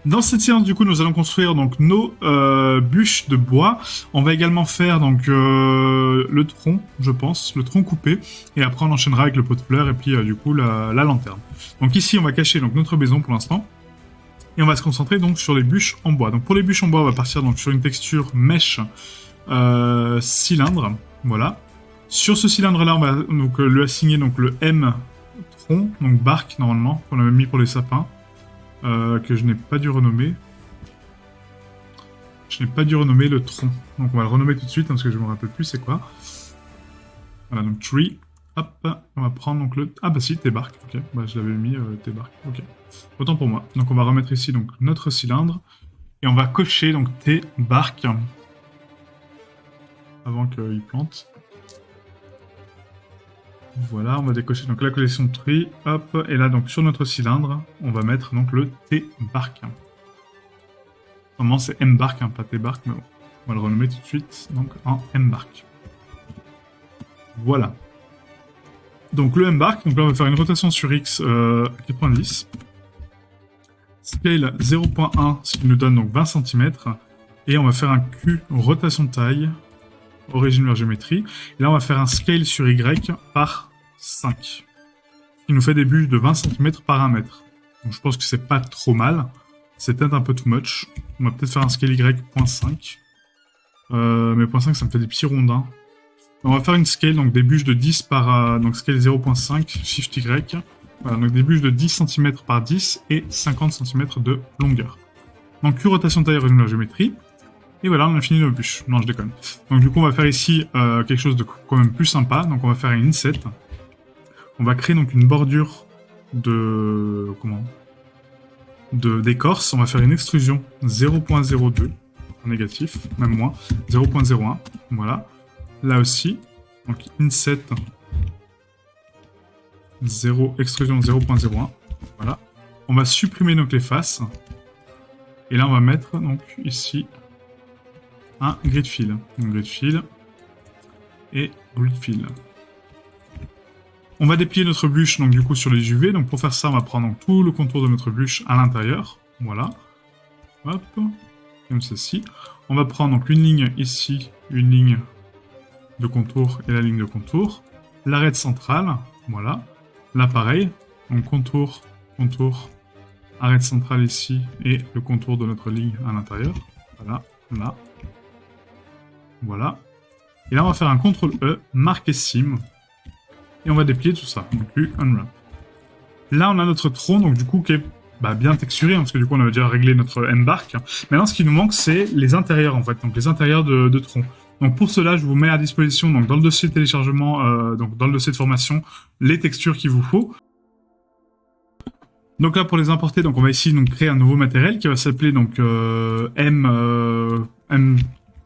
Dans cette séance, du coup, nous allons construire donc nos bûches de bois. On va également faire donc le tronc, je pense, le tronc coupé, et après on enchaînera avec le pot de fleurs et puis du coup la lanterne. Donc ici, on va cacher donc notre maison pour l'instant, et on va se concentrer donc sur les bûches en bois. Donc pour les bûches en bois, on va partir donc sur une texture mèche cylindre, voilà. Sur ce cylindre-là, on va donc lui assigner donc le M tronc, donc barque normalement, qu'on avait mis pour les sapins. Que je n'ai pas dû renommer. Je n'ai pas dû renommer le tronc. Donc on va le renommer tout de suite, hein, parce que je me rappelle plus c'est quoi. Voilà, donc tree. Hop, on va prendre donc le... Ah bah si, T-bark. Ok, bah je l'avais mis T-bark. Ok, autant pour moi. Donc on va remettre ici donc notre cylindre. Et on va cocher donc T-bark. Avant qu'il plante. Voilà, on va décocher donc la collection tree. Hop, et là donc sur notre cylindre, on va mettre donc le T-bark. Normalement, c'est Embark, hein, pas T-Bark, mais bon. On va le renommer tout de suite, donc en Embark. Voilà. Donc le Embark, donc là on va faire une rotation sur X à 90. Scale 0.1, ce qui nous donne donc 20 cm. Et on va faire un Q, rotation de taille, origine vers géométrie. Et là on va faire un scale sur Y par 5. Ce qui nous fait des bûches de 20 cm par 1 mètre. Donc je pense que c'est pas trop mal. C'est peut-être un peu too much. On va peut-être faire un scale Y.5. Mais .5 ça me fait des petits rondins. On va faire une scale, donc des bûches de 10 par... donc scale 0.5, shift Y. Voilà, donc des bûches de 10 cm par 10 et 50 cm de longueur. Donc Q rotation de taille résume la géométrie. Et voilà, on a fini nos bûches. Non, je déconne. Donc du coup, on va faire ici quelque chose de quand même plus sympa. Donc on va faire une inset. On va créer donc une bordure de... Comment d'écorce. On va faire une extrusion 0.02 en négatif, même moins, 0.01. Voilà. Là aussi, donc inset 0, extrusion 0.01. Voilà. On va supprimer donc les faces. Et là, on va mettre donc ici un grid fill. Donc grid fill et grid fill. On va déplier notre bûche donc du coup sur les UV. Donc pour faire ça, on va prendre donc, tout le contour de notre bûche à l'intérieur. Voilà. Hop. Comme ceci. On va prendre donc une ligne ici, une ligne de contour et la ligne de contour. L'arête centrale, voilà. Là pareil, donc contour, contour, arête centrale ici et le contour de notre ligne à l'intérieur. Voilà, là. Voilà. Et là on va faire un CTRL-E, marquer sim. Et on va déplier tout ça. Donc unwrap. Là on a notre tronc, donc du coup qui est bien texturé, hein, parce que du coup on avait déjà réglé notre embark. Maintenant ce qui nous manque c'est les intérieurs en fait, donc les intérieurs de tronc. Donc pour cela, je vous mets à disposition donc dans le dossier de téléchargement, donc dans le dossier de formation, les textures qu'il vous faut. Donc là pour les importer, donc on va ici donc créer un nouveau matériel qui va s'appeler donc M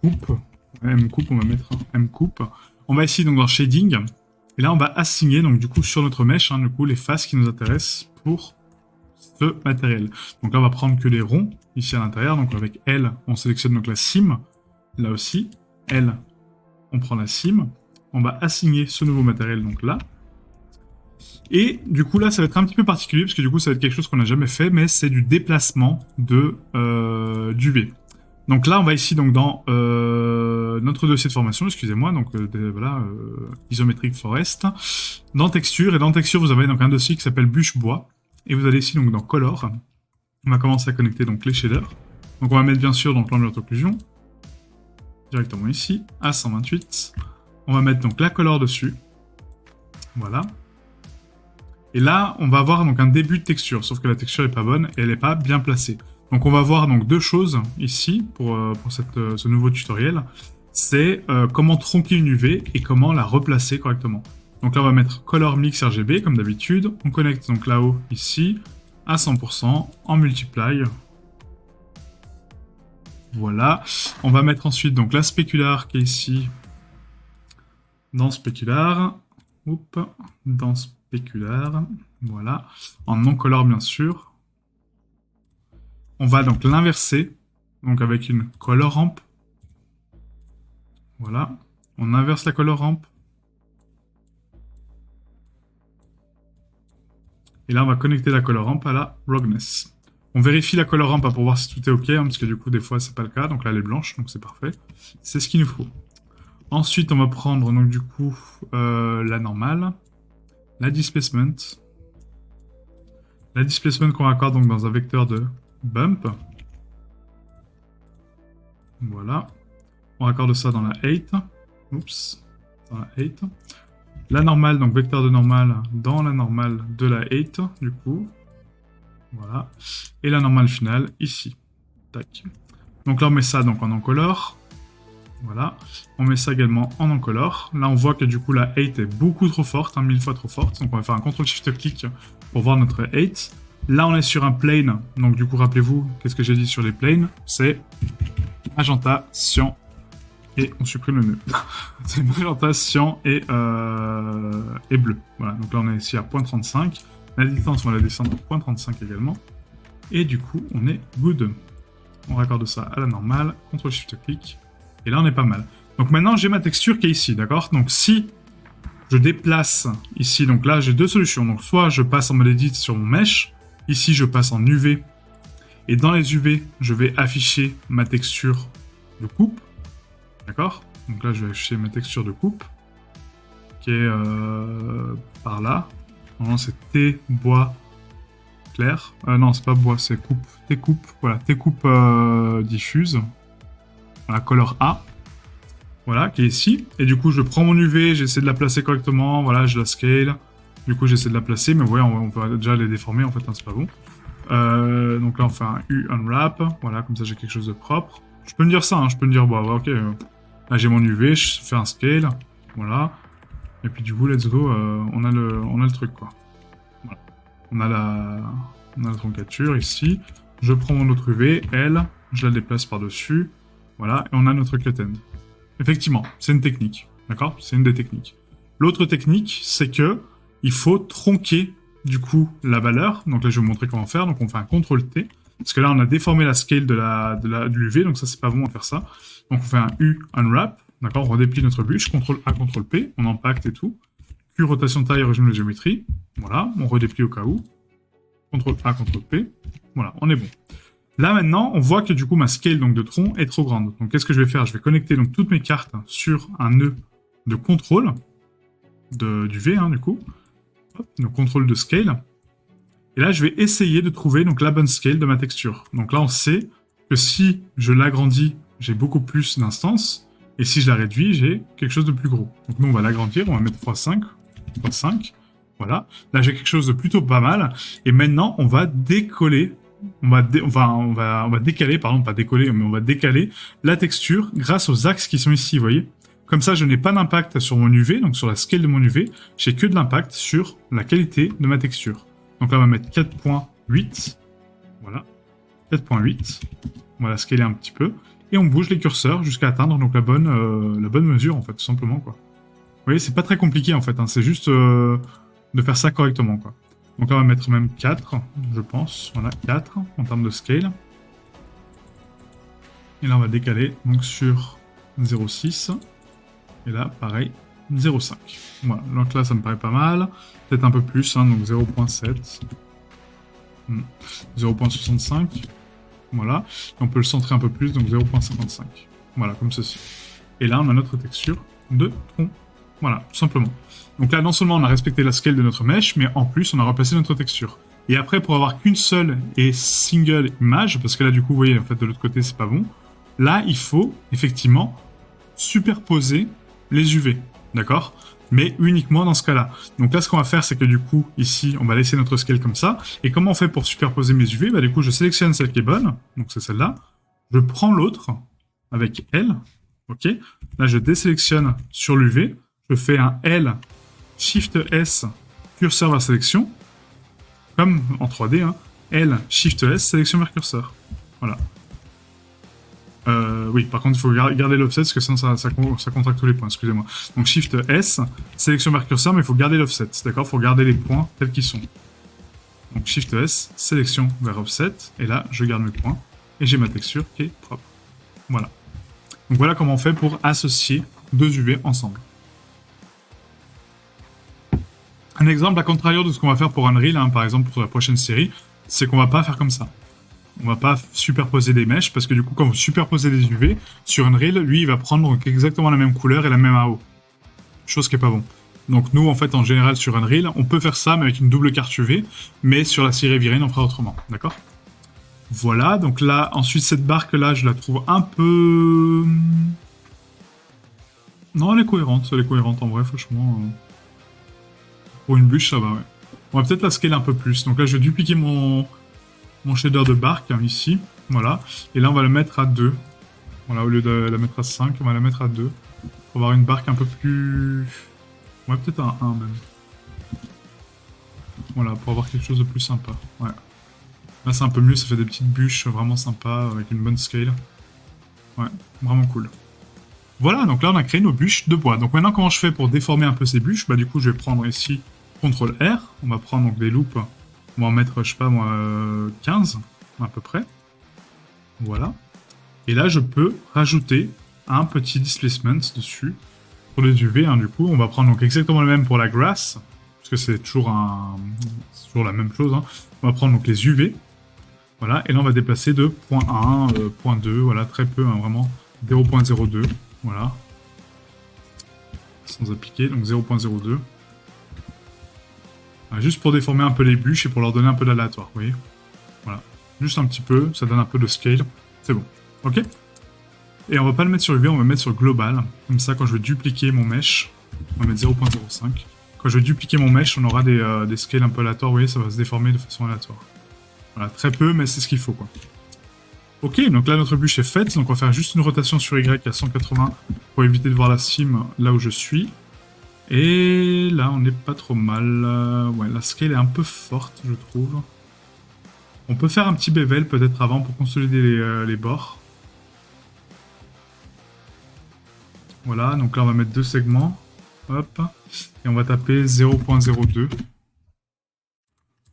coupe. M coupe, on va mettre M coupe. On va ici donc dans shading et là on va assigner donc du coup sur notre mèche du coup les faces qui nous intéressent pour ce matériel. Donc là on va prendre que les ronds ici à l'intérieur. Donc avec L on sélectionne donc la cime. Là aussi. L, on prend la cime, on va assigner ce nouveau matériel donc là. Et du coup là ça va être un petit peu particulier parce que du coup ça va être quelque chose qu'on n'a jamais fait, mais c'est du déplacement de d'UV. Donc là on va ici donc dans notre dossier de formation, excusez-moi, donc voilà, isométrique forest, dans texture, et dans texture vous avez donc un dossier qui s'appelle bûche bois, et vous allez ici donc dans color, on va commencer à connecter donc les shaders. Donc on va mettre bien sûr donc l'environnement occlusion, directement ici, à 128. On va mettre donc la color dessus. Voilà. Et là, on va avoir donc un début de texture, sauf que la texture est pas bonne et elle n'est pas bien placée. Donc on va voir donc deux choses ici pour ce nouveau tutoriel. C'est comment tronquer une UV et comment la replacer correctement. Donc là, on va mettre Color Mix RGB comme d'habitude. On connecte donc là-haut, ici, à 100%, en multiply. Voilà. On va mettre ensuite donc la spécular qui est ici dans spécular. Oups. Dans spécular. Voilà. En non-color bien sûr. On va donc l'inverser. Donc avec une color ramp. Voilà. On inverse la color ramp. Et là on va connecter la color ramp à la roughness. On vérifie la color ramp pour voir si tout est OK, parce que du coup, des fois, c'est pas le cas. Donc là, elle est blanche, donc c'est parfait. C'est ce qu'il nous faut. Ensuite, on va prendre, donc du coup, la normale, la displacement. La displacement qu'on raccorde donc dans un vecteur de bump. Voilà. On raccorde ça dans la 8. Oups. Dans la 8. La normale, donc vecteur de normale dans la normale de la 8, du coup. Voilà. Et la normale finale, ici. Tac. Donc là, on met ça donc en encolore. Voilà. On met ça également en encolore. Là, on voit que du coup, la 8 est beaucoup trop forte, 1000 fois trop forte. Donc on va faire un CTRL-SHIFT-clic pour voir notre 8. Là, on est sur un plane. Donc du coup, rappelez-vous, qu'est-ce que j'ai dit sur les planes? C'est magenta, cyan, et on supprime le nœud. C'est magenta, cyan et bleu. Voilà, donc là on est ici à 0.35. La distance, on va la descendre à 0.35 également. Et du coup, on est good. On raccorde ça à la normale, CTRL-SHIFT-clic, et là on est pas mal. Donc maintenant, j'ai ma texture qui est ici, d'accord? Donc si je déplace ici, donc là j'ai deux solutions. Donc soit je passe en mode edit sur mon mesh, ici je passe en UV, et dans les UV, je vais afficher ma texture de coupe. D'accord? Donc là, je vais afficher ma texture de coupe, qui est par là. Normalement, c'est T, bois, clair. Non, c'est pas bois, c'est coupe. T coupe, voilà, T coupe diffuse. Voilà, color A. Voilà, qui est ici. Et du coup, je prends mon UV, j'essaie de la placer correctement. Voilà, je la scale. Du coup, j'essaie de la placer, mais vous voyez, on peut déjà les déformer, en fait, hein, c'est pas bon. Donc là, on fait un U unwrap. Voilà, comme ça, j'ai quelque chose de propre. Je peux me dire ça, hein, je peux me dire, bon, ok, là, j'ai mon UV, je fais un scale. Voilà. Et puis, du coup, let's go, on a le truc, quoi. Voilà. On a la troncature ici. Je prends mon autre UV, elle, je la déplace par-dessus. Voilà, et on a notre cut-end. Effectivement, c'est une technique. D'accord? C'est une des techniques. L'autre technique, c'est que il faut tronquer du coup la valeur. Donc là, je vais vous montrer comment faire. Donc on fait un CTRL-T. Parce que là, on a déformé la scale de l'UV. Donc ça, c'est pas bon de faire ça. Donc on fait un U unwrap. D'accord? On redéplie notre bûche. CTRL-A, CTRL-P. On empacte et tout. Q, rotation de taille, régime de géométrie. Voilà. On redéplie au cas où. CTRL-A, CTRL-P. Voilà. On est bon. Là, maintenant, on voit que du coup, ma scale donc, de tronc est trop grande. Donc qu'est-ce que je vais faire? Je vais connecter donc toutes mes cartes sur un nœud de contrôle du V, hein, du coup. Hop, donc contrôle de scale. Et là, je vais essayer de trouver donc la bonne scale de ma texture. Donc là, on sait que si je l'agrandis, j'ai beaucoup plus d'instances. Et si je la réduis, j'ai quelque chose de plus gros. Donc nous, on va l'agrandir, on va mettre 3.5. 3.5. Voilà. Là, j'ai quelque chose de plutôt pas mal. Et maintenant, on va décoller. On va décaler, pardon, pas décoller, mais on va décaler la texture grâce aux axes qui sont ici, vous voyez. Comme ça, je n'ai pas d'impact sur mon UV, donc sur la scale de mon UV. J'ai que de l'impact sur la qualité de ma texture. Donc là, on va mettre 4.8. Voilà. 4.8. On va la scaler un petit peu. Et on bouge les curseurs jusqu'à atteindre donc la bonne mesure, en fait, tout simplement, quoi. Vous voyez, c'est pas très compliqué, en fait. Hein, c'est juste de faire ça correctement, quoi. Donc là, on va mettre même 4, je pense. Voilà, 4 en termes de scale. Et là, on va décaler donc sur 0.6. Et là, pareil, 0.5. Voilà, donc là, ça me paraît pas mal. Peut-être un peu plus, hein, donc 0.7. 0.65. Voilà. Et on peut le centrer un peu plus, donc 0.55. Voilà, comme ceci. Et là, on a notre texture de tronc. Voilà, tout simplement. Donc là, non seulement on a respecté la scale de notre mesh, mais en plus, on a replacé notre texture. Et après, pour avoir qu'une seule et single image, parce que là, du coup, vous voyez, en fait, de l'autre côté, c'est pas bon. Là, il faut, effectivement, superposer les UV, d'accord? Mais uniquement dans ce cas-là. Donc là, ce qu'on va faire, c'est que du coup, ici, on va laisser notre scale comme ça. Et comment on fait pour superposer mes UV? Bah, du coup, je sélectionne celle qui est bonne, donc c'est celle-là. Je prends l'autre avec elle, ok? Là, je désélectionne sur l'UV. Je fais un L, Shift S, curseur vers sélection. Comme en 3D, hein. L, Shift S, sélection vers curseur. Voilà. Oui, par contre, il faut garder l'offset, parce que sinon ça contracte tous les points, excusez-moi. Donc Shift S, sélection vers curseur, mais il faut garder l'offset, d'accord? Il faut garder les points tels qu'ils sont. Donc Shift S, sélection vers offset, et là, je garde mes points, et j'ai ma texture qui est propre. Voilà. Donc voilà comment on fait pour associer deux UV ensemble. Un exemple à contrario de ce qu'on va faire pour Unreal, hein, par exemple pour la prochaine série, c'est qu'on va pas faire comme ça. On va pas superposer des mèches, parce que du coup, quand vous superposez des UV, sur Unreal, lui, il va prendre donc exactement la même couleur et la même AO. Chose qui est pas bon. Donc nous, en fait, en général, sur Unreal, on peut faire ça, mais avec une double carte UV, mais sur la série Virine, on fera autrement, d'accord? Voilà, donc là, ensuite, cette barque-là, je la trouve un peu... Non, elle est cohérente en vrai, franchement. Pour une bûche, ça va, ouais. On va peut-être la scaler un peu plus. Donc là, je vais dupliquer mon shader de barque, hein, ici. Voilà. Et là, on va le mettre à 2. Voilà, au lieu de la mettre à 5, on va la mettre à 2. Pour avoir une barque un peu plus... Ouais, peut-être un 1 même. Voilà, pour avoir quelque chose de plus sympa. Ouais. Là, c'est un peu mieux, ça fait des petites bûches vraiment sympas, avec une bonne scale. Ouais, vraiment cool. Voilà, donc là, on a créé nos bûches de bois. Donc maintenant, comment je fais pour déformer un peu ces bûches? Bah du coup, je vais prendre ici CTRL R. On va prendre donc des loupes. On va en mettre, je sais pas moi, 15 à peu près. Voilà. Et là, je peux rajouter un petit displacement dessus pour les UV. Hein, du coup, on va prendre donc exactement le même pour la grass, parce que c'est toujours toujours la même chose. Hein. On va prendre donc les UV. Voilà, et là, on va déplacer de 0.1, 0.2, voilà, très peu, hein, vraiment 0.02. Voilà. Sans appliquer, donc 0.02. Voilà, juste pour déformer un peu les bûches et pour leur donner un peu d'aléatoire, vous voyez. Voilà. Juste un petit peu, ça donne un peu de scale. C'est bon. Ok. Et on va pas le mettre sur UV, on va le mettre sur global. Comme ça, quand je vais dupliquer mon mesh, on va mettre 0.05. Quand je vais dupliquer mon mesh, on aura des scales un peu aléatoires. Vous voyez, ça va se déformer de façon aléatoire. Voilà, très peu, mais c'est ce qu'il faut, quoi. Ok, donc là, notre bûche est faite. Donc on va faire juste une rotation sur Y à 180 pour éviter de voir la cime là où je suis. Et là, on n'est pas trop mal. Ouais, la scale est un peu forte, je trouve. On peut faire un petit bevel peut-être avant pour consolider les bords. Voilà, donc là on va mettre deux segments. Hop. Et on va taper 0.02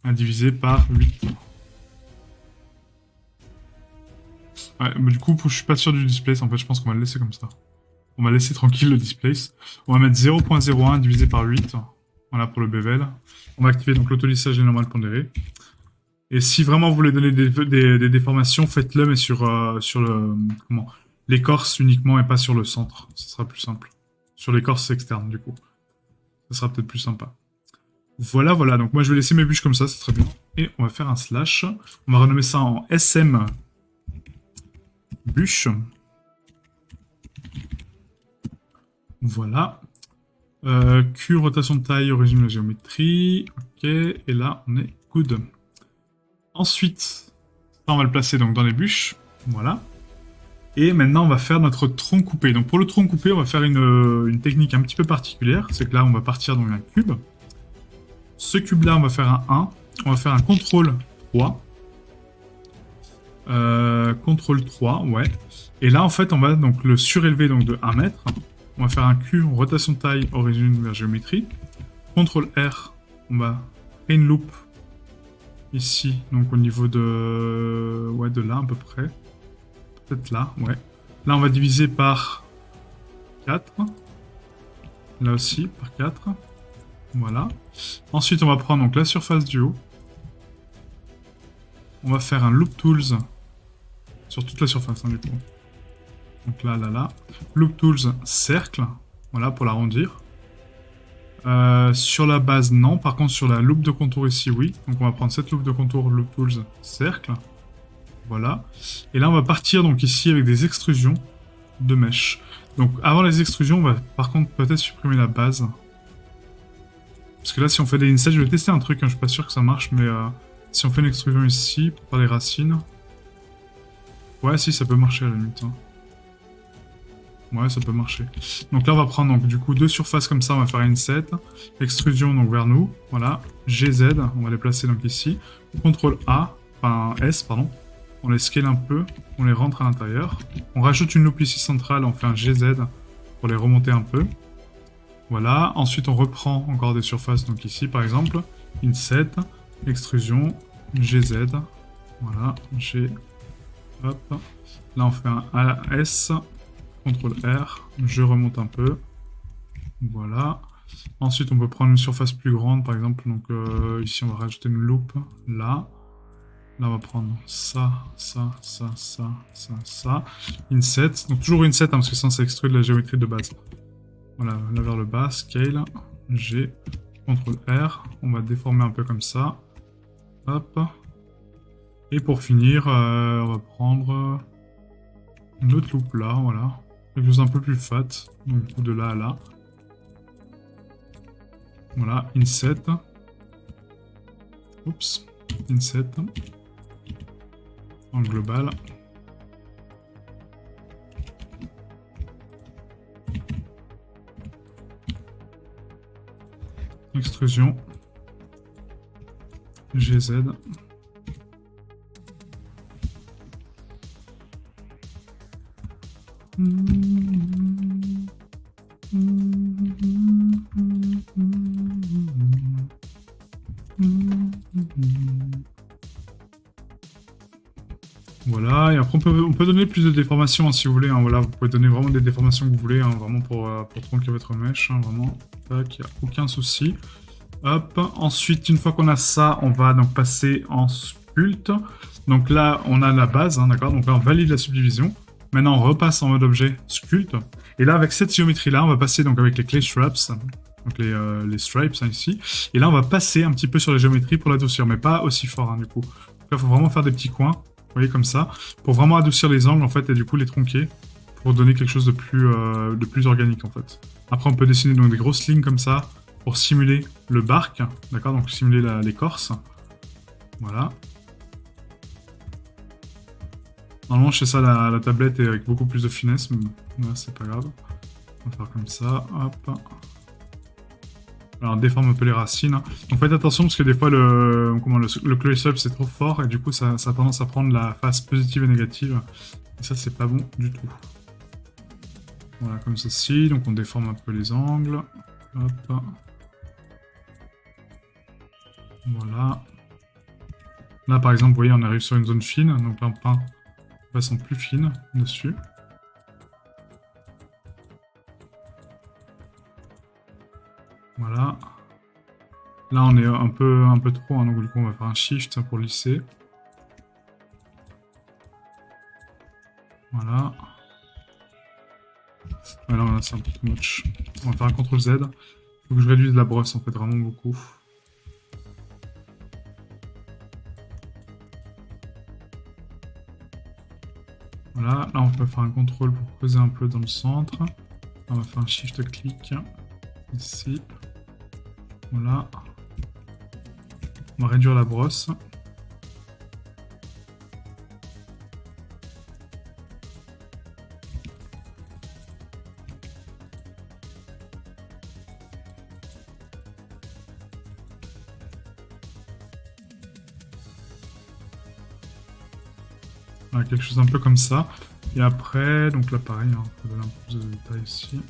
à diviser par 8. Ouais, mais du coup, je suis pas sûr du displace. En fait, je pense qu'on va le laisser comme ça. On va laisser tranquille le displace. On va mettre 0.01 divisé par 8. Voilà pour le bevel. On va activer donc l'autolissage des normales pondérées. Et si vraiment vous voulez donner des déformations, faites-le, mais sur le l'écorce uniquement et pas sur le centre. Ce sera plus simple. Sur l'écorce externe, du coup. Ça sera peut-être plus sympa. Voilà, voilà. Donc moi, je vais laisser mes bûches comme ça, c'est très bien. Et on va faire un slash. On va renommer ça en SM bûche. Voilà. Q, rotation de taille, origine de géométrie. Ok, et là, on est good. Ensuite, ça, on va le placer donc dans les bûches. Voilà. Et maintenant, on va faire notre tronc coupé. Donc pour le tronc coupé, on va faire une technique un petit peu particulière. C'est que là, on va partir dans un cube. Ce cube-là, on va faire un 1. On va faire un contrôle 3. Contrôle 3, ouais. Et là, en fait, on va donc le surélever donc, de 1 mètre. On va faire un Q, rotation de taille, origine vers géométrie. CTRL R, on va créer une loupe ici, donc au niveau de... Ouais, de là à peu près. Peut-être là, ouais. Là, on va diviser par 4. Là aussi, par 4. Voilà. Ensuite, on va prendre donc la surface du haut. On va faire un Loop Tools sur toute la surface, hein, du coup. Donc là, là, là. Loop Tools, cercle. Voilà, pour l'arrondir. Sur la base, non. Par contre, sur la loupe de contour ici, oui. Donc on va prendre cette loupe de contour, Loop Tools, cercle. Voilà. Et là, on va partir donc ici avec des extrusions de mèches. Donc avant les extrusions, on va par contre peut-être supprimer la base. Parce que là, si on fait des insets, je vais tester un truc, hein, je suis pas sûr que ça marche, mais si on fait une extrusion ici, pour faire les racines... Ouais, si, ça peut marcher à la limite. Hein. Ouais, ça peut marcher. Donc là, on va prendre donc, du coup deux surfaces comme ça, on va faire inset, extrusion donc vers nous, voilà, GZ, on va les placer donc ici, CTRL A, enfin S, pardon, on les scale un peu, on les rentre à l'intérieur, on rajoute une loupe ici centrale, on fait un GZ pour les remonter un peu, voilà, ensuite on reprend encore des surfaces, donc ici par exemple, inset, extrusion, GZ, voilà, G, hop, là on fait un AS, CTRL R, je remonte un peu, voilà. Ensuite on peut prendre une surface plus grande par exemple, donc ici on va rajouter une loupe, là, Là, on va prendre ça, ça, ça, ça, ça, ça. Inset. Donc, toujours inset, hein, parce que ça, c'est extrait de la géométrie de base. Voilà, là vers le bas, scale, G, CTRL R. On va déformer un peu comme ça. Hop. Et pour finir, on va prendre une autre loupe là, voilà. Quelque chose un peu plus fat. Donc, du coup, de là à là. Voilà, inset. Oups, inset. En global. Extrusion. GZ. Voilà, et après on peut donner plus de déformations hein, si vous voulez. Hein, voilà, vous pouvez donner vraiment des déformations que vous voulez, hein, vraiment pour tronquer votre mèche. Hein, vraiment, tac, il n'y a aucun souci. Hop, ensuite, une fois qu'on a ça, on va donc passer en sculpte. Donc là, on a la base, hein, d'accord. Donc là, on valide la subdivision. Maintenant, on repasse en mode objet sculpte. Et là, avec cette géométrie-là, on va passer donc avec les clay straps, donc les stripes hein, ici. Et là, on va passer un petit peu sur la géométrie pour l'adoucir, mais pas aussi fort, hein, du coup. Donc là, il faut vraiment faire des petits coins, vous voyez, comme ça, pour vraiment adoucir les angles, en fait, et du coup, les tronquer, pour donner quelque chose de plus organique, en fait. Après, on peut dessiner donc des grosses lignes comme ça, pour simuler le bark, d'accord, donc simuler l'écorce. Voilà. Normalement, je fais ça la tablette et avec beaucoup plus de finesse, mais ouais, c'est pas grave. On va faire comme ça, hop. Alors, on déforme un peu les racines. Donc, faites attention parce que des fois, le clay strip c'est trop fort et du coup, ça a tendance à prendre la face positive et négative. Et ça, c'est pas bon du tout. Voilà, comme ceci. Donc, on déforme un peu les angles. Hop. Voilà. Là, par exemple, vous voyez, on arrive sur une zone fine. Donc là, on peint de façon plus fine dessus. Voilà. Là, on est un peu trop, hein, donc du coup, on va faire un shift pour lisser. Voilà. Voilà, là, c'est un peu too much. On va faire un CTRL Z. Il faut que je réduise la brosse, en fait, vraiment beaucoup. Voilà, là, on peut faire un contrôle pour creuser un peu dans le centre. On va faire un shift-clic ici. Voilà. On va réduire la brosse. Voilà, quelque chose un peu comme ça. Et après, donc là pareil, hein, on va donner un peu plus de détails ici.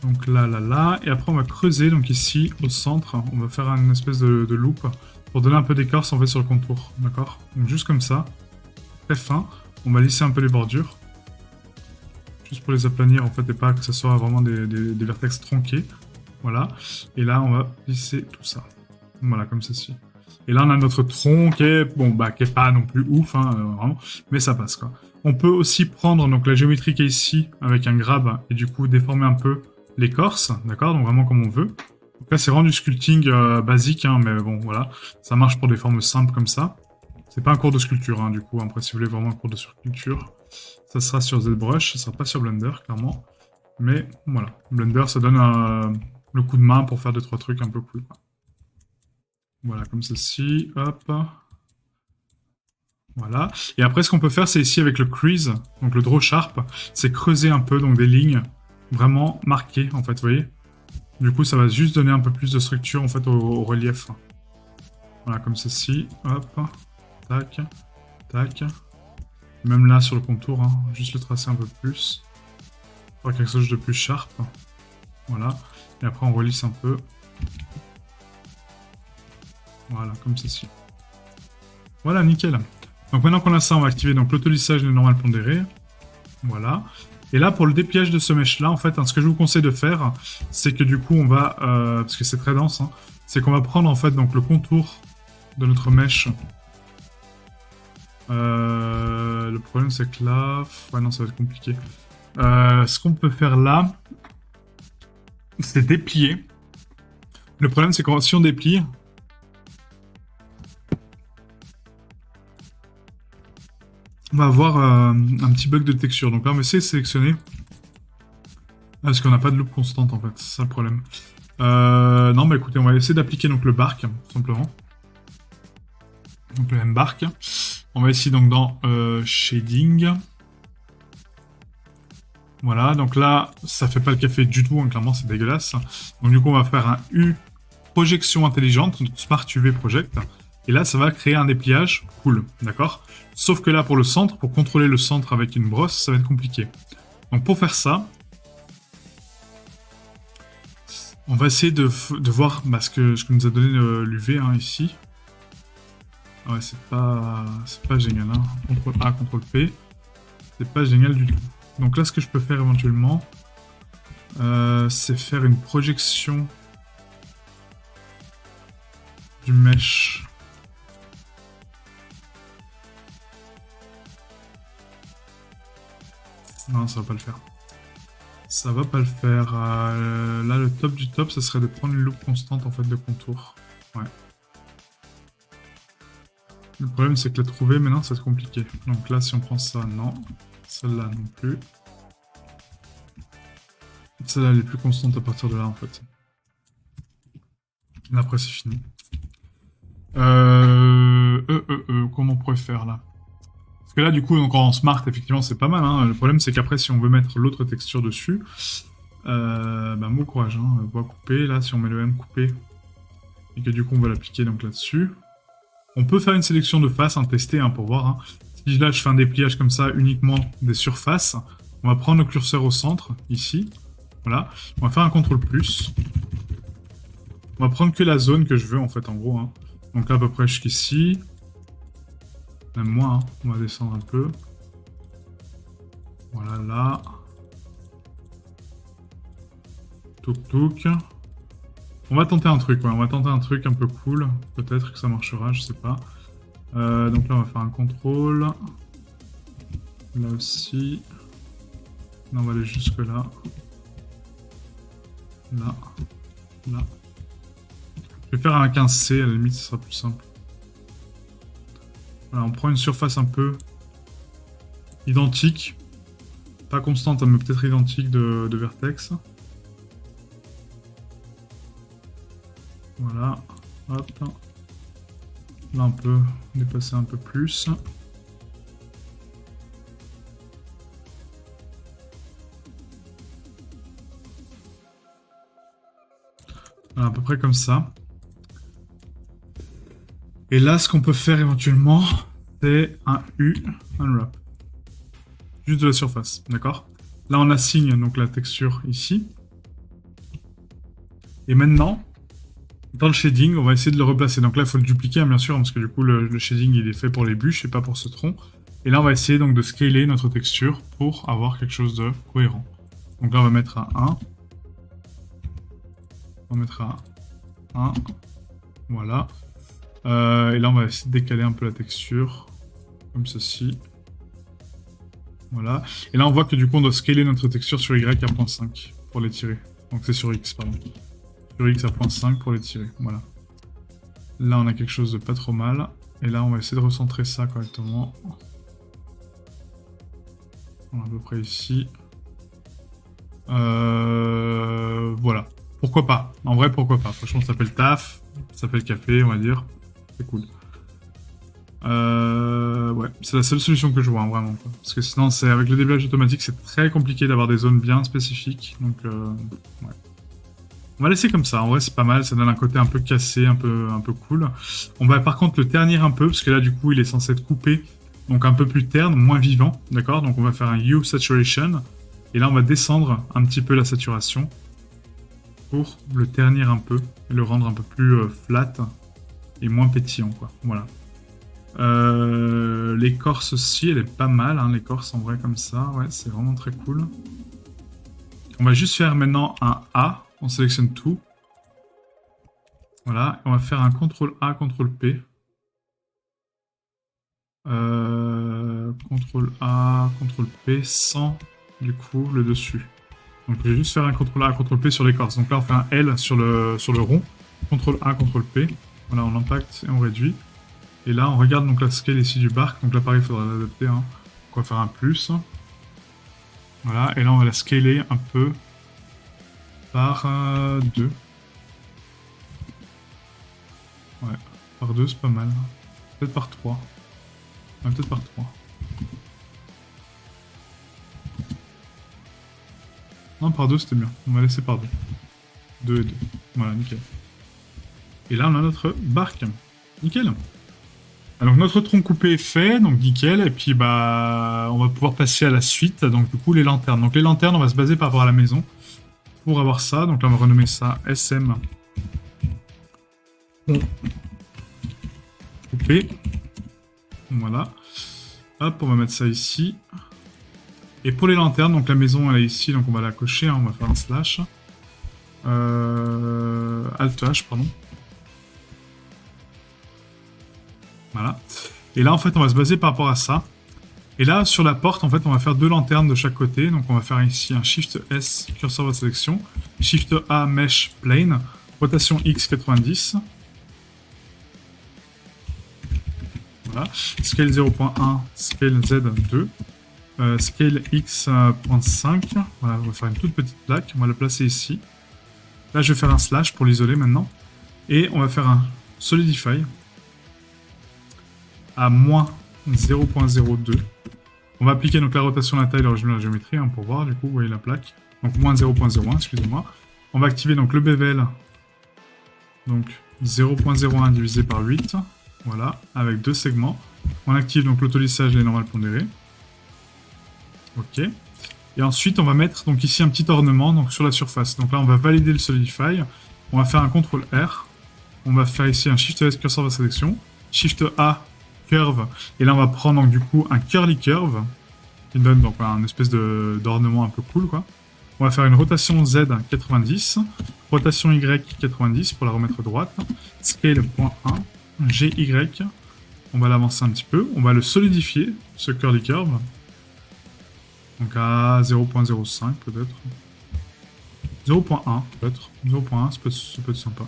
Donc là. Et après on va creuser, donc ici, au centre, on va faire une espèce de loupe pour donner un peu d'écorce en fait sur le contour, d'accord? Donc juste comme ça, très fin. On va lisser un peu les bordures. Juste pour les aplanir en fait et pas que ce soit vraiment des vertex tronqués. Voilà. Et là on va lisser tout ça. Voilà, comme ceci. Et là, on a notre tronc qui est, qui est pas non plus ouf, hein, vraiment, mais ça passe, quoi. On peut aussi prendre donc la géométrie qui est ici, avec un grab, et du coup déformer un peu l'écorce, d'accord? Donc vraiment comme on veut. Donc là, c'est vraiment du sculpting basique, hein, mais bon, voilà. Ça marche pour des formes simples comme ça. C'est pas un cours de sculpture, hein, du coup. Après, si vous voulez vraiment un cours de sculpture, ça sera sur ZBrush, ça sera pas sur Blender, clairement. Mais voilà, Blender, ça donne le coup de main pour faire 2-3 trucs un peu cool, quoi. Voilà, comme ceci, hop. Voilà. Et après, ce qu'on peut faire, c'est ici avec le crease, donc le draw sharp, c'est creuser un peu, donc des lignes vraiment marquées, en fait, vous voyez. Du coup, ça va juste donner un peu plus de structure, en fait, au relief. Voilà, comme ceci, hop, tac, tac. Même là, sur le contour, hein, juste le tracer un peu plus. Faire quelque chose de plus sharp. Voilà. Et après, on relisse un peu. Voilà, comme ceci. Voilà, nickel. Donc maintenant qu'on a ça, on va activer l'auto-lissage des normales pondérées. Voilà. Et là, pour le dépliage de ce mesh-là, en fait, hein, ce que je vous conseille de faire, c'est que du coup, on va, parce que c'est très dense, hein, c'est qu'on va prendre en fait donc le contour de notre mesh. Le problème, c'est que là, ouais, non, ça va être compliqué. Ce qu'on peut faire là, c'est déplier. Le problème, c'est que si on déplie, on va avoir un petit bug de texture. Donc là, on va essayer de sélectionner. Ah, parce qu'on n'a pas de loupe constante, en fait. C'est ça le problème. Non, bah écoutez, on va essayer d'appliquer donc le bark, tout simplement. Donc le M-bark. On va ici donc dans Shading. Voilà, donc là, ça fait pas le café du tout, hein, clairement, c'est dégueulasse. Donc du coup, on va faire un U projection intelligente, donc Smart UV Project. Et là, ça va créer un dépliage cool, d'accord? Sauf que là, pour le centre, pour contrôler le centre avec une brosse, ça va être compliqué. Donc pour faire ça, on va essayer de voir ce que nous a donné l'UV hein, ici. Ouais, c'est pas génial. Hein. CTRL A, CTRL P. C'est pas génial du tout. Donc là, ce que je peux faire éventuellement, c'est faire une projection du mesh. Non, ça va pas le faire. Ça va pas le faire. Là, le top du top, ça serait de prendre une loupe constante en fait de contour. Ouais. Le problème, c'est que la trouver maintenant, ça va être compliqué. Donc là, si on prend ça, non. Celle-là non plus. Celle-là, elle est plus constante à partir de là, en fait. Là, après, c'est fini. Comment on pourrait faire, là? Parce que là, du coup, donc, en smart, effectivement, c'est pas mal. Hein. Le problème, c'est qu'après, si on veut mettre l'autre texture dessus, bon courage. Hein. Bois coupé, là, si on met le M coupé, et que du coup, on va l'appliquer donc là-dessus. On peut faire une sélection de face, hein, tester, hein, pour voir. Hein. Si là, je fais un dépliage comme ça, uniquement des surfaces, on va prendre le curseur au centre, ici. Voilà. On va faire un CTRL+. On va prendre que la zone que je veux, en fait, en gros. Hein. Donc là, à peu près jusqu'ici. Même moins, hein. On va descendre un peu. Voilà, là. Touk touk. On va tenter un truc, ouais. On va tenter un truc un peu cool. Peut-être que ça marchera, je sais pas. Donc là, on va faire un contrôle. Là aussi. Là, on va aller jusque là. Là. Là. Je vais faire un 15C, à la limite, ce sera plus simple. Voilà, on prend une surface un peu identique. Pas constante, mais peut-être identique de vertex. Voilà. Hop. Là, on peut dépasser un peu plus. Voilà, à peu près comme ça. Et là, ce qu'on peut faire éventuellement, c'est un U, unwrap. Juste de la surface, d'accord? Là, on assigne donc la texture ici. Et maintenant, dans le shading, on va essayer de le replacer. Donc là, il faut le dupliquer, hein, bien sûr, parce que du coup, le shading, il est fait pour les bûches et pas pour ce tronc. Et là, on va essayer donc de scaler notre texture pour avoir quelque chose de cohérent. Donc là, on va mettre un 1. On va mettre un 1. Voilà. Et là, on va essayer de décaler un peu la texture, comme ceci. Voilà. Et là, on voit que du coup, on doit scaler notre texture sur Y à 0.5 pour l'étirer. Donc c'est sur X, pardon. Sur X à 0.5 pour l'étirer. Voilà. Là, on a quelque chose de pas trop mal. Et là, on va essayer de recentrer ça correctement. Voilà, à peu près ici. Voilà. Pourquoi pas? En vrai, pourquoi pas? Franchement, ça fait le taf. Ça fait le café, on va dire. C'est cool. Ouais, c'est la seule solution que je vois, hein, vraiment. Quoi. Parce que sinon, avec le déblage automatique, c'est très compliqué d'avoir des zones bien spécifiques. Donc, ouais. On va laisser comme ça. En vrai, c'est pas mal. Ça donne un côté un peu cassé, un peu cool. On va par contre le ternir un peu, parce que là, du coup, il est censé être coupé. Donc, un peu plus terne, moins vivant. D'accord? Donc, on va faire un Hue Saturation. Et là, on va descendre un petit peu la saturation pour le ternir un peu et le rendre un peu plus flat et moins pétillant, quoi. Voilà. L'écorce aussi, elle est pas mal, hein, l'écorce en vrai comme ça. Ouais, c'est vraiment très cool. On va juste faire maintenant un A. On sélectionne tout. Voilà, on va faire un CTRL A, CTRL P. CTRL A, CTRL P sans, du coup, le dessus. Donc je vais juste faire un CTRL A, CTRL P sur l'écorce. Donc là, on fait un L sur le rond. CTRL A, CTRL P. Voilà, on impacte et on réduit. Et là, on regarde donc la scale ici du bark. Donc là, pareil, il faudra l'adapter. Hein. Donc on va faire un plus. Voilà, et là, on va la scaler un peu par 2. Ouais, par 2, c'est pas mal. Peut-être par 3. Ouais, peut-être par 3. Non, par 2, c'était bien. On va laisser par 2. 2 et 2. Voilà, nickel. Et là, on a notre barque. Nickel. Alors, notre tronc coupé est fait, donc nickel. Et puis, bah, on va pouvoir passer à la suite. Donc, du coup, les lanternes. Donc, les lanternes, on va se baser par rapport à la maison pour avoir ça. Donc là, on va renommer ça SM. Tronc coupé. Voilà. Hop, on va mettre ça ici. Et pour les lanternes, donc la maison, elle est ici, donc on va la cocher. Hein, on va faire un slash. Alt H, pardon. Voilà. Et là, en fait, on va se baser par rapport à ça. Et là, sur la porte, en fait, on va faire 2 lanternes de chaque côté. Donc, on va faire ici un Shift S, curseur de sélection. Shift A, Mesh Plane. Rotation X 90. Voilà. Scale 0.1, Scale Z 2. Scale X.5. Voilà, on va faire une toute petite plaque. On va la placer ici. Là, je vais faire un slash pour l'isoler maintenant. Et on va faire un Solidify à moins 0.02. On va appliquer donc la rotation de la taille, l'origine de la géométrie, hein, pour voir, du coup, vous voyez la plaque. Donc moins 0.01, excusez-moi. On va activer donc le bevel. Donc 0.01 divisé par 8. Voilà, avec 2 segments. On active donc l'autolissage et les normales pondérées. Ok. Et ensuite, on va mettre donc ici un petit ornement donc, sur la surface. Donc là, on va valider le Solidify. On va faire un CTRL R. On va faire ici un Shift S, curseur de sélection. Shift A, curve. Et là, on va prendre donc du coup un curly curve qui donne donc un espèce d'ornement un peu cool, quoi. On va faire une rotation Z 90, rotation Y 90 pour la remettre droite, scale .1, GY. On va l'avancer un petit peu. On va le solidifier, ce curly curve. Donc à 0.05 peut-être. 0.1 peut-être. 0.1, ça peut être sympa.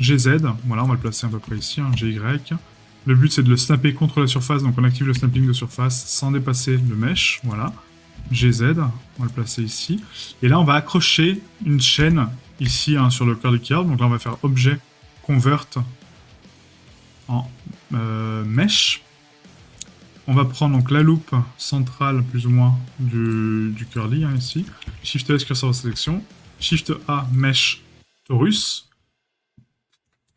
GZ, voilà, on va le placer à peu près ici, hein, GY. Le but, c'est de le snapper contre la surface, donc on active le snapping de surface sans dépasser le mesh, voilà. GZ, on va le placer ici. Et là, on va accrocher une chaîne ici hein, sur le curly curve. Donc là, on va faire objet convert en mesh. On va prendre donc la loupe centrale plus ou moins du curly hein, ici. Shift S, curseur de sélection. Shift A, mesh torus.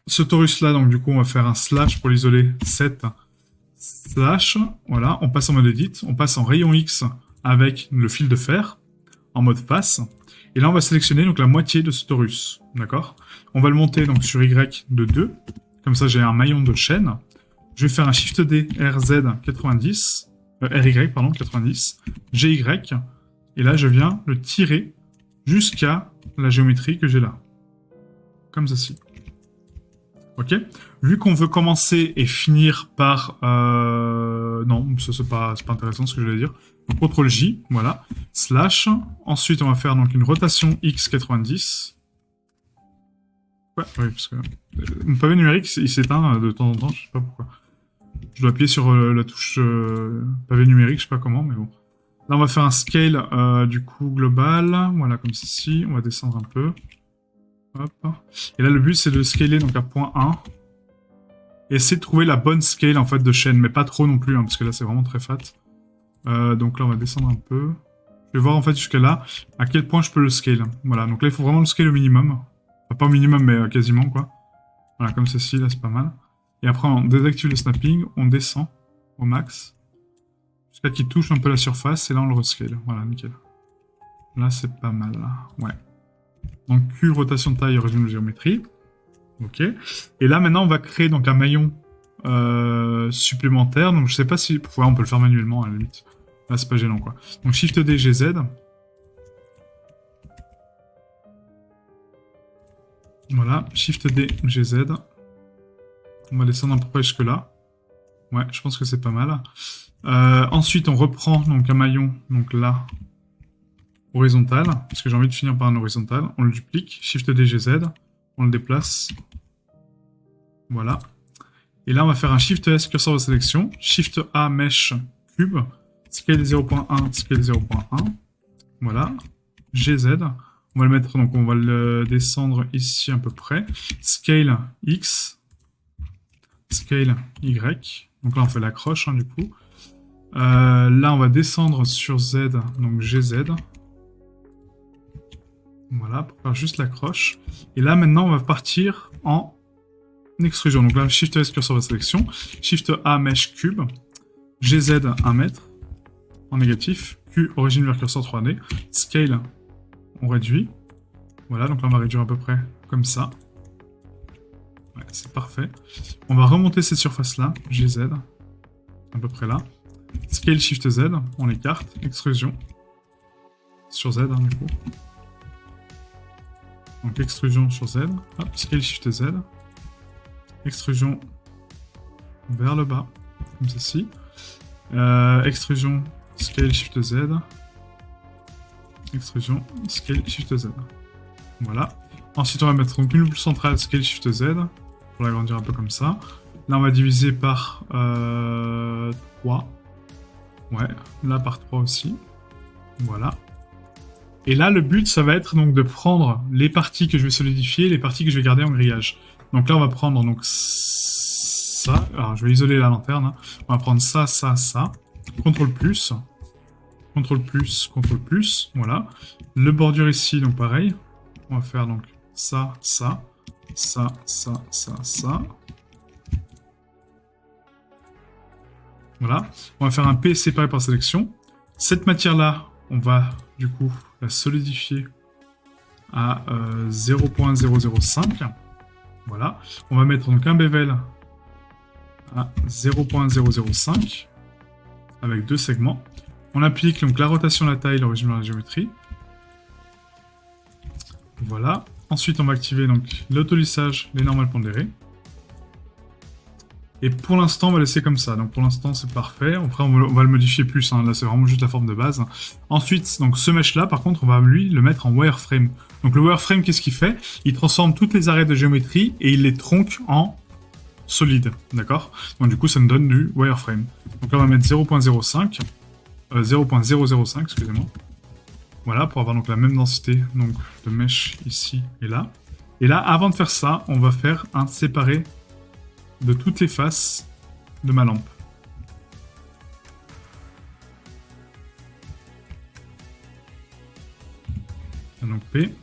Ce torus-là, donc du coup, on va faire un slash pour l'isoler. 7 slash. Voilà, on passe en mode edit. On passe en rayon X avec le fil de fer en mode face. Et là, on va sélectionner donc la moitié de ce torus. D'accord? On va le monter donc sur Y de 2. Comme ça, j'ai un maillon de chaîne. Je vais faire un Shift D, RZ 90. RY, pardon, 90. GY. Et là, je viens le tirer jusqu'à la géométrie que j'ai là. Comme ceci. Ok. Vu qu'on veut commencer et finir par... Non, ça c'est pas intéressant ce que je voulais dire. Donc CTRL J, voilà. Slash. Ensuite, on va faire donc une rotation X90. Ouais, oui, parce que... Mon pavé numérique, il s'éteint de temps en temps, je sais pas pourquoi. Je dois appuyer sur la touche pavé numérique, je sais pas comment, mais bon. Là, on va faire un scale du coup global. Voilà, comme ceci. On va descendre un peu. Hop. Et là, le but, c'est de scaler donc à point 1. Et essayer de trouver la bonne scale en fait de chaîne, mais pas trop non plus, hein, parce que là, c'est vraiment très fat. Donc là, on va descendre un peu. Je vais voir en fait jusqu'à là à quel point je peux le scale. Voilà, donc là, il faut vraiment le scale au minimum. Enfin, pas au minimum, mais quasiment, quoi. Voilà, comme ceci, là, c'est pas mal. Et après, on désactive le snapping, on descend au max. Jusqu'à qu'il touche un peu la surface, et là, on le rescale. Voilà, nickel. Là, c'est pas mal, là. Ouais. Donc Q, rotation de taille, régime de géométrie. Ok. Et là, maintenant, on va créer donc un maillon supplémentaire. Donc je sais pas si... Ouais, on peut le faire manuellement à la limite. Là, c'est pas gênant, quoi. Donc Shift D, GZ. Voilà, Shift D, GZ. On va descendre à peu près jusque là. Ouais, je pense que c'est pas mal. Ensuite, on reprend donc un maillon, donc là, horizontal, parce que j'ai envie de finir par un horizontal. On le duplique, Shift D, GZ. On le déplace. Voilà. Et là, on va faire un Shift S, curseur de sélection. Shift A, Mesh, Cube. Scale 0.1, Scale 0.1. Voilà. GZ. On va le mettre, donc on va le descendre ici à peu près. Scale X. Scale Y. Donc là, on fait l'accroche, hein, du coup. Là, on va descendre sur Z, donc GZ. Voilà, pour faire juste l'accroche. Et là, maintenant, on va partir en extrusion. Donc là, Shift S, curseur de sélection. Shift A, Mesh Cube. GZ, 1 mètre. En négatif. Q, origine vers curseur 3D. Scale, on réduit. Voilà, donc là, on va réduire à peu près comme ça. Ouais, c'est parfait. On va remonter cette surface-là, GZ, à peu près là. Scale Shift Z, on l'écarte. Extrusion. Sur Z, hein, du coup. Donc extrusion sur Z. Hop, Scale Shift Z. Extrusion vers le bas, comme ceci. Extrusion, Scale Shift Z. Extrusion, Scale Shift Z. Voilà. Ensuite, on va mettre donc une boucle centrale, Scale Shift Z, pour l'agrandir un peu comme ça. Là, on va diviser par 3. Ouais, là par 3 aussi. Voilà. Et là, le but, ça va être donc de prendre les parties que je vais solidifier et les parties que je vais garder en grillage. Donc là, on va prendre donc ça. Alors, je vais isoler la lanterne. Hein. On va prendre ça, ça, ça. CTRL plus. CTRL plus, CTRL plus. Voilà. Le bordure ici, donc pareil. On va faire donc ça, ça, ça, ça, ça, ça. Voilà. On va faire un P séparé par sélection. Cette matière-là, on va du coup la solidifier à 0.005. Voilà. On va mettre donc un bevel à 0.005 avec 2 segments. On applique donc la rotation, la taille, l'origine de la géométrie. Voilà. Ensuite, on va activer donc l'autolissage, les normales pondérées. Et pour l'instant, on va laisser comme ça. Donc pour l'instant, c'est parfait. Après, on va le modifier plus. Hein. Là, c'est vraiment juste la forme de base. Ensuite, donc ce mesh-là, par contre, on va lui le mettre en wireframe. Donc le wireframe, qu'est-ce qu'il fait? Il transforme toutes les arrêts de géométrie et il les tronque en solide. D'accord? Donc du coup, ça nous donne du wireframe. Donc là, on va mettre 0.05. 0.005, excusez-moi. Voilà, pour avoir donc la même densité donc, de mesh ici et là. Et là, avant de faire ça, on va faire un séparé de toutes les faces de ma lampe. Et donc P.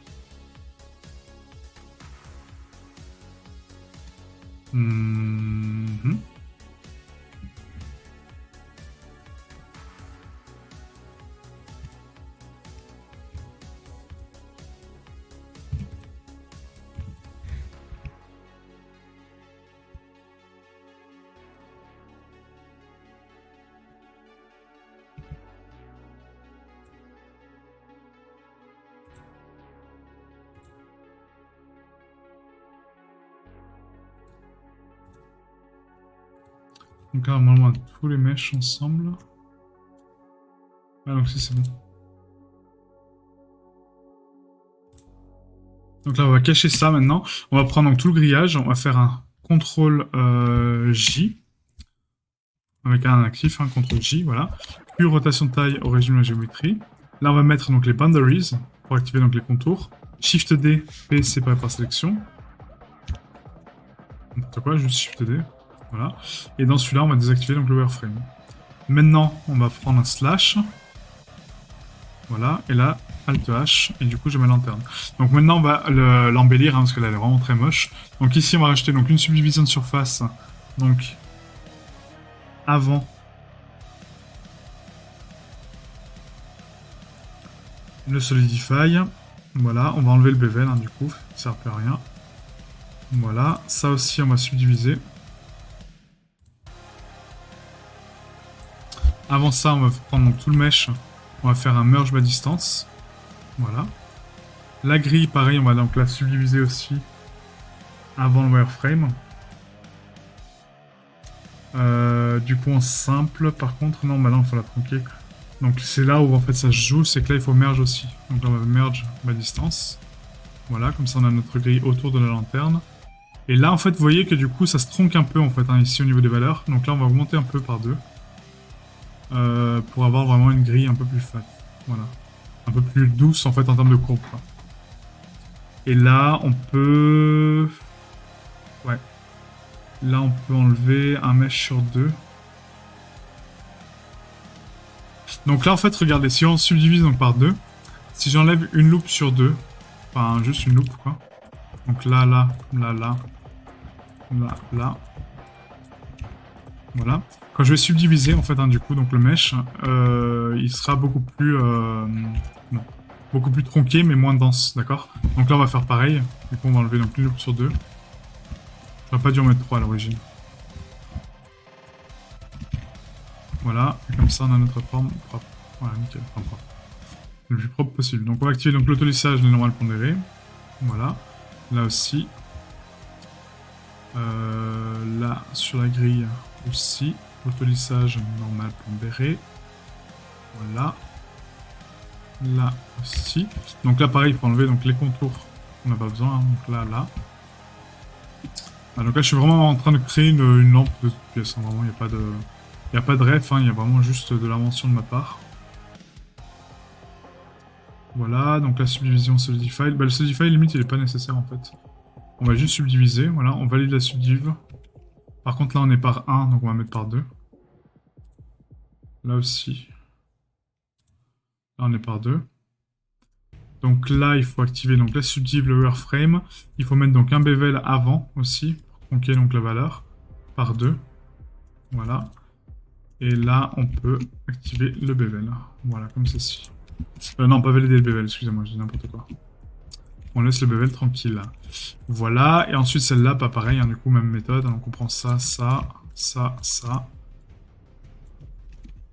Donc là, normalement, on a tous les meshs ensemble. Ah, donc si, c'est bon. Donc là, on va cacher ça maintenant. On va prendre donc tout le grillage. On va faire un CTRL J. Avec un actif, hein, CTRL J, voilà. Puis rotation de taille au régime de la géométrie. Là, on va mettre donc les boundaries pour activer donc les contours. Shift D, P séparé par sélection. N'importe quoi, juste Shift D. Voilà. Et dans celui-là, on va désactiver donc le wireframe. Maintenant, on va prendre un slash. Voilà. Et là, Alt H. Et du coup, j'ai ma lanterne. Donc maintenant, on va l'embellir, hein, parce que là, elle est vraiment très moche. Donc ici, on va rajouter donc une subdivision de surface. Donc, avant le Solidify. Voilà. On va enlever le bevel, hein, du coup. Ça ne sert plus à rien. Voilà. Ça aussi, on va subdiviser. Avant ça, on va prendre donc tout le mesh. On va faire un merge bas distance. Voilà. La grille, pareil, on va donc la subdiviser aussi avant le wireframe. Du coup, en simple, par contre, non, bah non, il faut la tronquer. Donc c'est là où en fait ça se joue, c'est que là il faut merge aussi. Donc là on va merge bas distance. Voilà, comme ça on a notre grille autour de la lanterne. Et là en fait vous voyez que du coup ça se tronque un peu en fait hein, ici au niveau des valeurs. Donc là on va augmenter un peu par deux. Pour avoir vraiment une grille un peu plus fat. Voilà. Un peu plus douce en fait en termes de courbe. Quoi. Et là on peut... Ouais. Là on peut enlever un mesh sur deux. Donc là en fait regardez, si on subdivise donc par deux, si j'enlève une loupe sur deux, enfin juste une loupe quoi. Donc là, là, là, là, là, là. Voilà. Quand je vais subdiviser, en fait, hein, du coup, donc le mesh, il sera beaucoup plus, bon, beaucoup plus tronqué, mais moins dense, d'accord. Donc là, on va faire pareil. Du coup, on va enlever donc une loupe sur deux. J'aurais pas dû en mettre trois à l'origine. Voilà. Et comme ça, on a notre forme propre. Voilà, nickel, forme propre. Le plus propre possible. Donc, on va activer donc l'autolissage des normales pondérées. Voilà. Là aussi. Là, sur la grille aussi. Autolissage normal pondéré. Voilà. Là aussi. Donc là, pareil, il faut enlever donc, les contours. On n'a pas besoin. Hein. Donc là, là. Ah, donc là, je suis vraiment en train de créer une lampe de toute pièce. Hein. Vraiment, il n'y a pas de... Il n'y a pas de ref, hein. Il y a vraiment juste de l'invention de ma part. Voilà, donc la subdivision solidify. Bah, le solidify, limite, il n'est pas nécessaire en fait. On va juste subdiviser. Voilà, on valide la subdiv. Par contre, là, on est par 1, donc on va mettre par 2. Là aussi. Là, on est par 2. Donc là, il faut activer donc, la subdiv, le wireframe. Il faut mettre donc un bevel avant aussi, pour tronquer donc, la valeur, par 2. Voilà. Et là, on peut activer le bevel. Voilà, comme ceci. Non, pas valider le bevel, excusez-moi, je dis n'importe quoi. On laisse le bevel tranquille là. Voilà, et ensuite celle-là, pas pareil, hein, du coup, même méthode. Donc on prend ça, ça, ça, ça.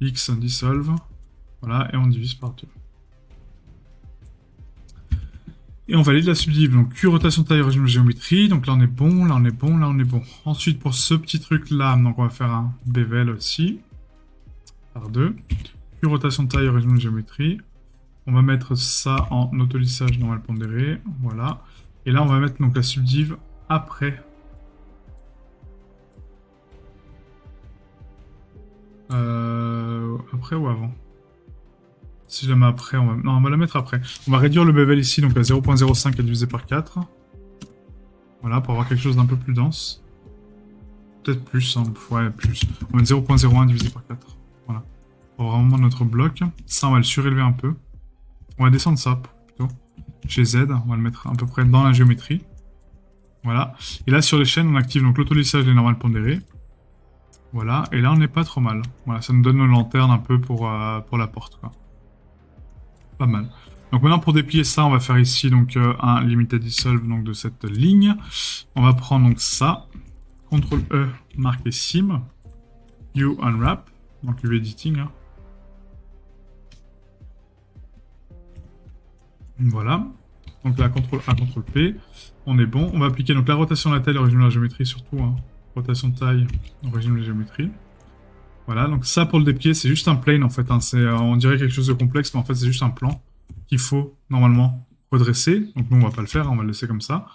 X dissolve. Voilà, et on divise par 2. Et on valide la subdiv. Donc Q, rotation taille, régime de géométrie. Donc là on est bon, là on est bon, là on est bon. Ensuite pour ce petit truc là, donc on va faire un bevel aussi. Par 2. Q, rotation taille, régime de géométrie. On va mettre ça en autolissage normal pondéré. Voilà. Et là on va mettre donc la subdiv après. Après ou avant? Si je la mets après, on va... Non, on va la mettre après. On va réduire le bevel ici, donc à 0.05 à diviser par 4. Voilà, pour avoir quelque chose d'un peu plus dense. Peut-être plus, hein. Ouais, plus. On va mettre 0.01 divisé par 4. Voilà. Pour vraiment notre bloc. Ça, on va le surélever un peu. On va descendre ça, plutôt. Chez Z, on va le mettre à peu près dans la géométrie. Voilà. Et là, sur les chaînes, on active donc l'autolissage des normales pondérées. Voilà. Et là, on n'est pas trop mal. Voilà, ça nous donne nos lanternes un peu pour la porte, quoi. Pas mal. Donc maintenant pour déplier ça, on va faire ici donc un limited dissolve donc de cette ligne. On va prendre donc ça, CTRL E, marquer sim, U unwrap, donc UV editing. Hein. Voilà. Donc là CTRL A, CTRL P, on est bon. On va appliquer donc la rotation de la taille, régime de la géométrie surtout. Hein. Rotation de taille, régime de la géométrie. Voilà, donc ça pour le déplier, c'est juste un plane en fait. Hein. On dirait quelque chose de complexe, mais en fait c'est juste un plan qu'il faut normalement redresser. Donc nous on va pas le faire, hein, on va le laisser comme ça.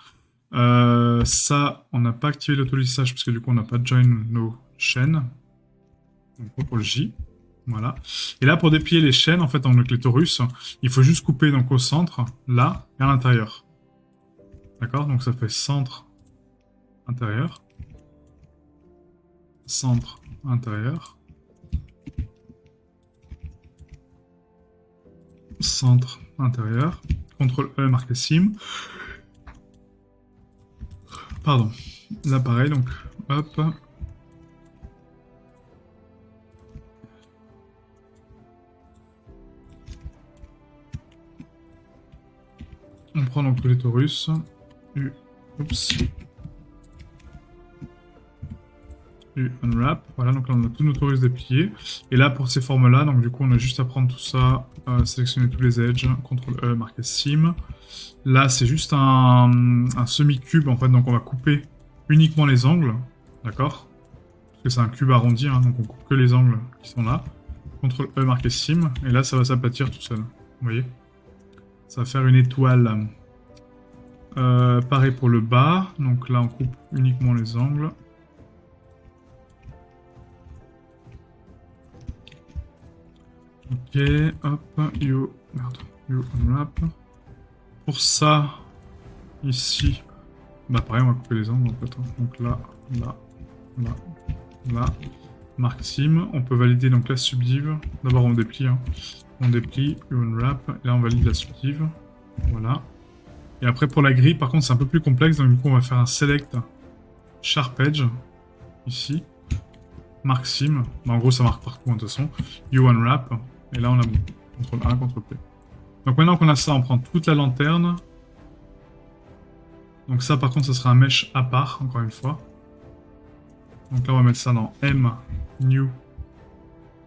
Ça, on n'a pas activé l'autolissage parce que du coup on n'a pas join nos chaînes. Donc pour le J. Voilà. Et là pour déplier les chaînes, en fait, donc les torus, il faut juste couper donc au centre, là, et à l'intérieur. D'accord? Donc ça fait centre, intérieur. Centre, intérieur. Centre, intérieur. CTRL E, marqué sim. Pardon. Là, pareil, donc, hop. On prend donc les torus. Oups. unwrap. Voilà, donc là on a tous nos torus dépliés. Et là pour ces formes-là, donc du coup on a juste à prendre tout ça, sélectionner tous les edges, CTRL E, marquer sim. Là c'est juste un semi-cube en fait, donc on va couper uniquement les angles, d'accord? Parce que c'est un cube arrondi, hein, donc on coupe que les angles qui sont là. CTRL E, marquer sim, et là ça va s'aplatir tout seul, vous voyez? Ça va faire une étoile. Pareil pour le bas, donc là on coupe uniquement les angles. Ok, hop, you unwrap. Pour ça, ici, bah pareil, on va couper les angles en fait. Donc là, là, marque sim. On peut valider donc la subdiv. D'abord on déplie, hein. On déplie, you unwrap, et là on valide la subdiv. Voilà. Et après pour la grille, par contre c'est un peu plus complexe, donc du coup on va faire un select sharp edge, ici. Marque sim, bah, en gros ça marque partout de toute façon. You unwrap, et là on a bon. CTRL A, CTRL P. Donc maintenant qu'on a ça, on prend toute la lanterne. Donc ça par contre ça sera un mesh à part, encore une fois. Donc là on va mettre ça dans M, New,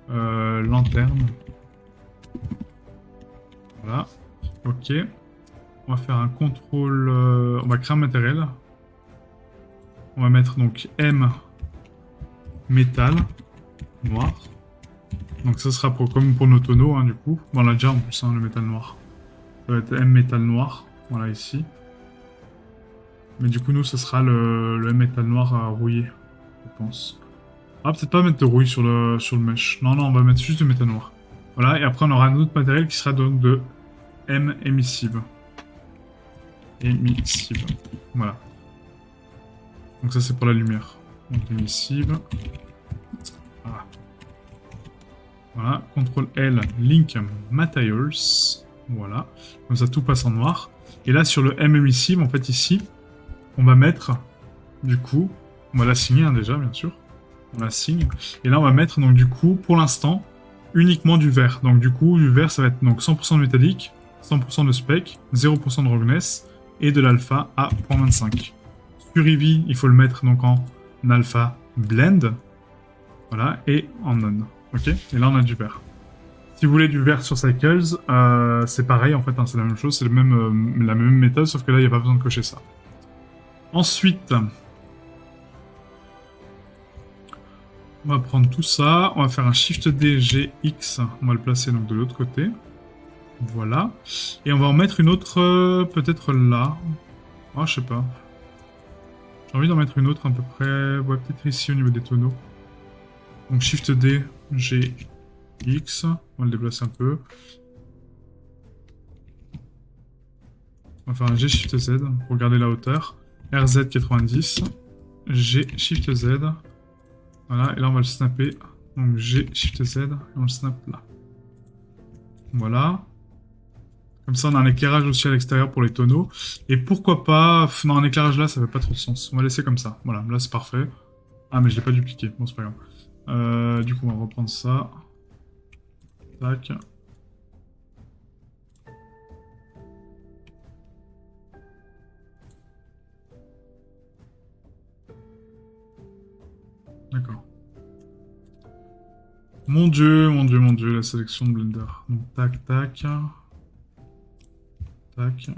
lanterne. Voilà, ok. On va faire un contrôle, on va créer un matériel. On va mettre donc M, métal, noir. Donc ça sera comme pour nos tonneaux, hein, du coup. Bon, on l'a déjà en plus, hein, le métal noir. Ça va être M métal noir, voilà ici. Mais du coup, nous, ce sera le M métal noir rouillé, je pense. Ah, peut-être pas mettre de rouille sur le mesh. Non, non, on va mettre juste du métal noir. Voilà, et après, on aura un autre matériel qui sera donc de M émissive. Émissive. Voilà. Donc ça, c'est pour la lumière. Donc émissive. Voilà. Voilà, CTRL L, Link Materials, voilà, comme ça tout passe en noir. Et là sur le M émissive, en fait ici, on va mettre, du coup, on va l'assigner hein, déjà bien sûr, on l'assigne, et là on va mettre donc du coup, pour l'instant, uniquement du vert. Donc du coup, du vert ça va être donc 100% de métallique, 100% de spec, 0% de roughness, et de l'alpha à 0.25. Sur Eevee, il faut le mettre donc en alpha blend, voilà, et en none. Ok, et là on a du vert. Si vous voulez du vert sur Cycles, c'est pareil en fait, hein, c'est la même chose, c'est la même méthode, sauf que là il n'y a pas besoin de cocher ça. Ensuite, on va prendre tout ça, on va faire un Shift D, G, X, on va le placer donc de l'autre côté. Voilà. Et on va en mettre une autre, peut-être là. Ah, je sais pas. J'ai envie d'en mettre une autre à peu près, ouais, peut-être ici au niveau des tonneaux. Donc Shift D, G, X, on va le déplacer un peu. On va faire un G Shift Z pour garder la hauteur. RZ 90, G Shift Z. Voilà, et là on va le snapper. Donc G Shift Z, et on le snap là. Voilà. Comme ça on a un éclairage aussi à l'extérieur pour les tonneaux. Et pourquoi pas... Non, un éclairage là, ça fait pas trop de sens. On va laisser comme ça. Voilà, là c'est parfait. Ah mais je l'ai pas dupliqué, bon c'est pas grave. Du coup, on va reprendre ça. Tac. D'accord. Mon dieu, mon dieu, mon dieu, la sélection de Blender. Donc, tac, tac. Tac.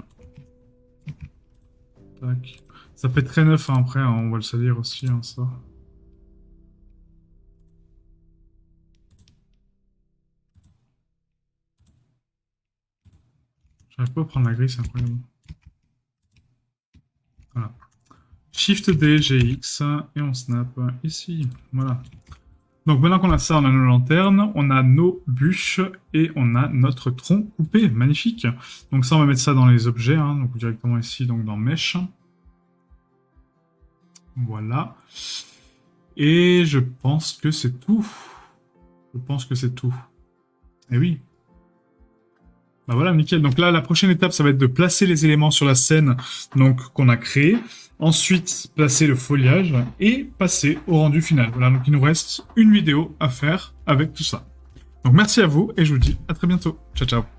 Tac. Ça fait très neuf hein, après, hein, on va le salir aussi, hein, ça. J'arrive pas à prendre la grille, c'est incroyable. Voilà. Shift D, GX, et on snap ici. Voilà. Donc maintenant qu'on a ça, on a nos lanternes, on a nos bûches, et on a notre tronc coupé. Magnifique. Donc ça, on va mettre ça dans les objets, hein, donc directement ici, donc dans Mesh. Voilà. Et je pense que c'est tout. Je pense que c'est tout. Eh oui. Bah voilà, nickel. Donc là, la prochaine étape, ça va être de placer les éléments sur la scène donc qu'on a créé. Ensuite, placer le foliage et passer au rendu final. Voilà, donc il nous reste une vidéo à faire avec tout ça. Donc merci à vous et je vous dis à très bientôt. Ciao, ciao.